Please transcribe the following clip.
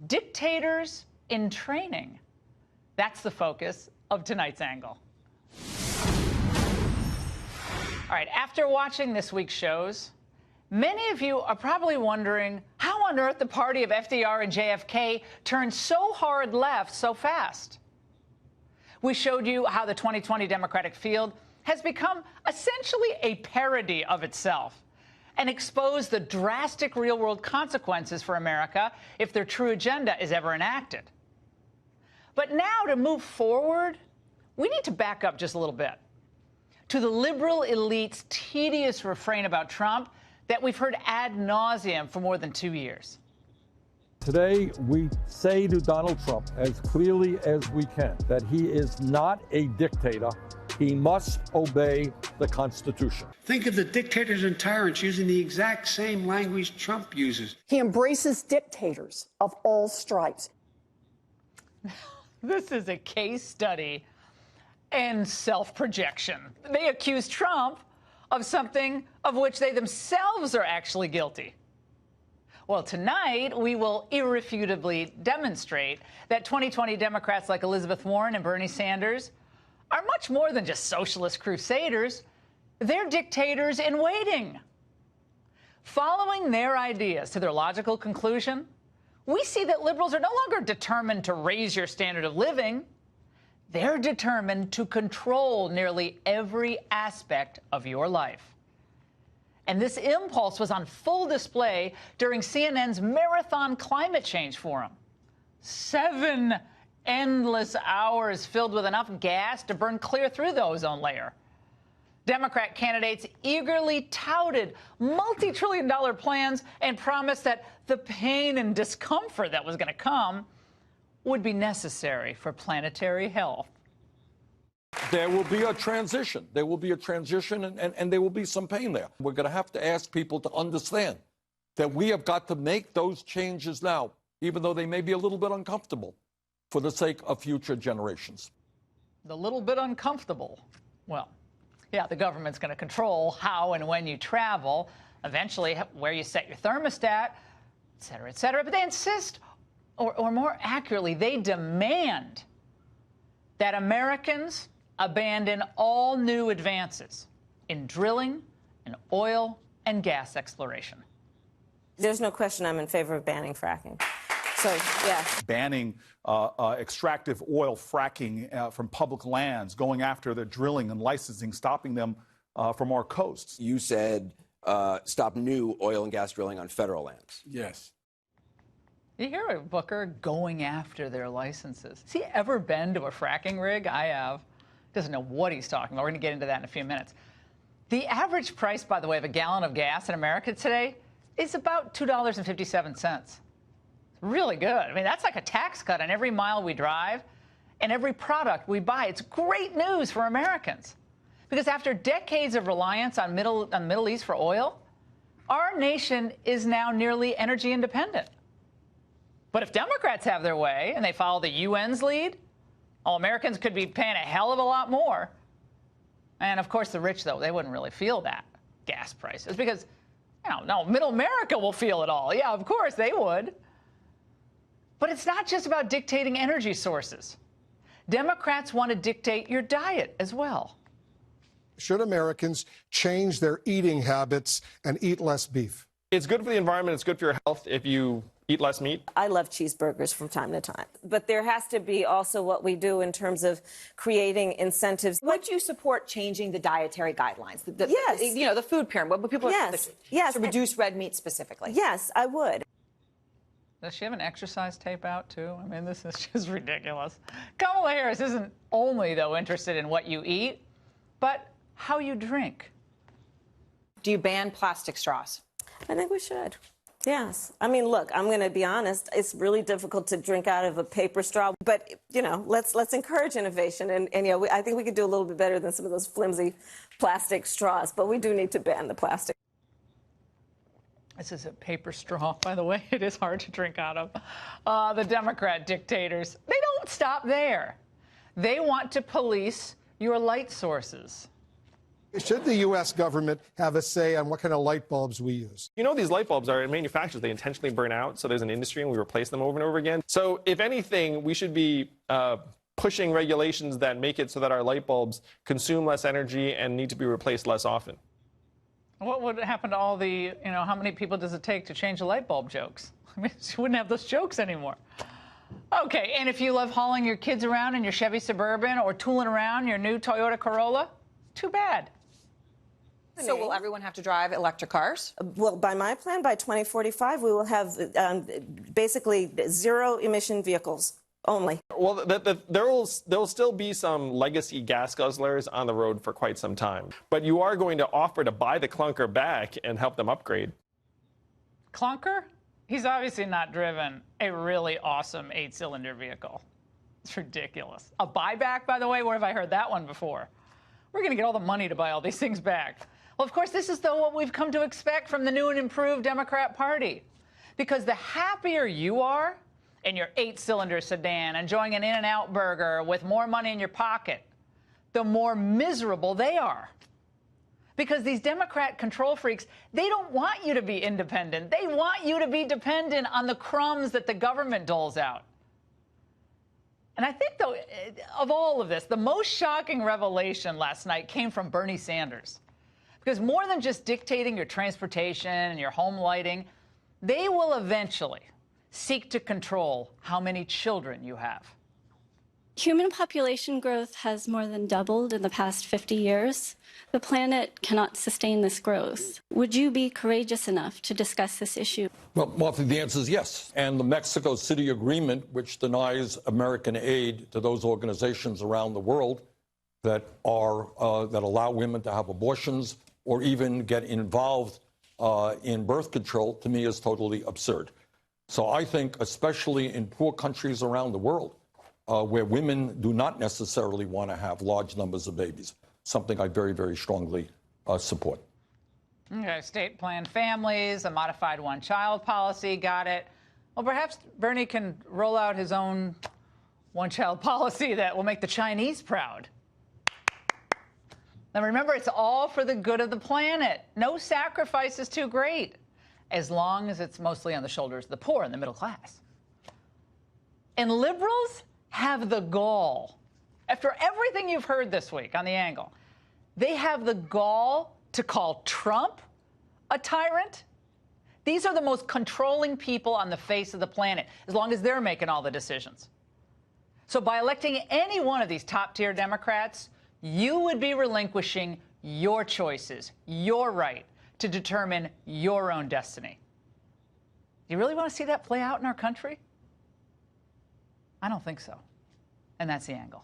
Dictators in training. That's the focus of tonight's angle. All right, after watching this week's shows, many of you are probably wondering how on earth the party of FDR and JFK turned so hard left so fast. We showed you how the 2020 Democratic field has become essentially a parody of itself and exposed the drastic real-world consequences for America if their true agenda is ever enacted. But now, to move forward, we need to back up just a little bit to the liberal elite's tedious refrain about Trump that we've heard ad nauseum for more than 2 years. Today, we say to Donald Trump as clearly as we can that he is not a dictator. He must obey the Constitution. Think of the dictators and tyrants using the exact same language Trump uses. He embraces dictators of all stripes. This is a case study in self-projection. They accuse Trump of something of which they themselves are actually guilty. Well, tonight, we will irrefutably demonstrate that 2020 Democrats like Elizabeth Warren and Bernie Sanders are much more than just socialist crusaders. They're dictators in waiting. Following their ideas to their logical conclusion, we see that liberals are no longer determined to raise your standard of living. They're determined to control nearly every aspect of your life. And this impulse was on full display during CNN's Marathon Climate Change Forum. 7 endless hours filled with enough gas to burn clear through the ozone layer. Democrat candidates eagerly touted multi-trillion-dollar plans and promised that the pain and discomfort that was going to come would be necessary for planetary health. There will be a transition. There will be a transition, and there will be some pain there. We're going to have to ask people to understand that we have got to make those changes now, even though they may be a little bit uncomfortable, for the sake of future generations. The little bit uncomfortable. Well, yeah, the government's going to control how and when you travel, eventually where you set your thermostat, et cetera, et cetera. But they insist, or more accurately, they demand that Americans abandon all new advances in drilling, in oil and gas exploration. There's no question I'm in favor of banning fracking. So, yeah. Banning extractive oil fracking from public lands, going after the drilling and licensing, stopping them from our coasts. You said stop new oil and gas drilling on federal lands. Yes. You hear it, Booker, going after their licenses. Has he ever been to a fracking rig? I have. Doesn't know what he's talking about. We're going to get into that in a few minutes. The average price, by the way, of a gallon of gas in America today is about $2.57. It's really good. I mean, that's like a tax cut on every mile we drive and every product we buy. It's great news for Americans because after decades of reliance on the Middle East for oil, our nation is now nearly energy independent. But if Democrats have their way and they follow the UN's lead, all Americans could be paying a hell of a lot more. And, of course, the rich, though, they wouldn't really feel that gas prices because, no, middle America will feel it all. Yeah, of course, they would. But it's not just about dictating energy sources. Democrats want to dictate your diet as well. Should Americans change their eating habits and eat less beef? It's good for the environment. It's good for your health if you eat less meat. I love cheeseburgers from time to time. But there has to be also what we do in terms of creating incentives. Would you support changing the dietary guidelines? Yes. You know, the food pyramid, what people yes. to reduce red meat specifically. Yes, I would. Does she have an exercise tape out, too? I mean, this is just ridiculous. Kamala Harris isn't only, though, interested in what you eat, but how you drink. Do you ban plastic straws? I think we should. Yes. I mean, look, I'm going to be honest. It's really difficult to drink out of a paper straw. But, let's encourage innovation. And I think we could do a little bit better than some of those flimsy plastic straws. But we do need to ban the plastic. This is a paper straw, by the way. It is hard to drink out of. The Democrat dictators, they don't stop there. They want to police your light sources. Should the U.S. government have a say on what kind of light bulbs we use? You know, these light bulbs are manufactured. They intentionally burn out, so there's an industry, and we replace them over and over again. So if anything, we should be pushing regulations that make it so that our light bulbs consume less energy and need to be replaced less often. What would happen to all the, how many people does it take to change the light bulb jokes? I mean, you wouldn't have those jokes anymore. Okay, and if you love hauling your kids around in your Chevy Suburban or tooling around your new Toyota Corolla, too bad. So will everyone have to drive electric cars? Well, by my plan, by 2045, we will have basically zero-emission vehicles only. Well, there will still be some legacy gas guzzlers on the road for quite some time. But you are going to offer to buy the clunker back and help them upgrade. Clunker? He's obviously not driven a really awesome 8-cylinder vehicle. It's ridiculous. A buyback, by the way? Where have I heard that one before? We're going to get all the money to buy all these things back. Well, of course, this is what we've come to expect from the new and improved Democrat Party. Because the happier you are in your 8-cylinder sedan, enjoying an In-N-Out burger with more money in your pocket, the more miserable they are. Because these Democrat control freaks, they don't want you to be independent. They want you to be dependent on the crumbs that the government doles out. And I think, though, of all of this, the most shocking revelation last night came from Bernie Sanders. Because more than just dictating your transportation and your home lighting, they will eventually seek to control how many children you have. Human population growth has more than doubled in the past 50 years. The planet cannot sustain this growth. Would you be courageous enough to discuss this issue? Well, Martha, the answer is yes. And the Mexico City Agreement, which denies American aid to those organizations around the world that allow women to have abortions or even get involved in birth control, to me is totally absurd. So I think, especially in poor countries around the world, where women do not necessarily want to have large numbers of babies, something I very, very strongly support. Okay, state-planned families, a modified one-child policy, got it. Well, perhaps Bernie can roll out his own one-child policy that will make the Chinese proud. Now, remember, it's all for the good of the planet. No sacrifice is too great, as long as it's mostly on the shoulders of the poor and the middle class. And liberals have the gall. After everything you've heard this week on The Angle, they have the gall to call Trump a tyrant. These are the most controlling people on the face of the planet, as long as they're making all the decisions. So by electing any one of these top-tier Democrats, you would be relinquishing your choices, your right to determine your own destiny. Do you really want to see that play out in our country? I don't think so. And that's The Angle.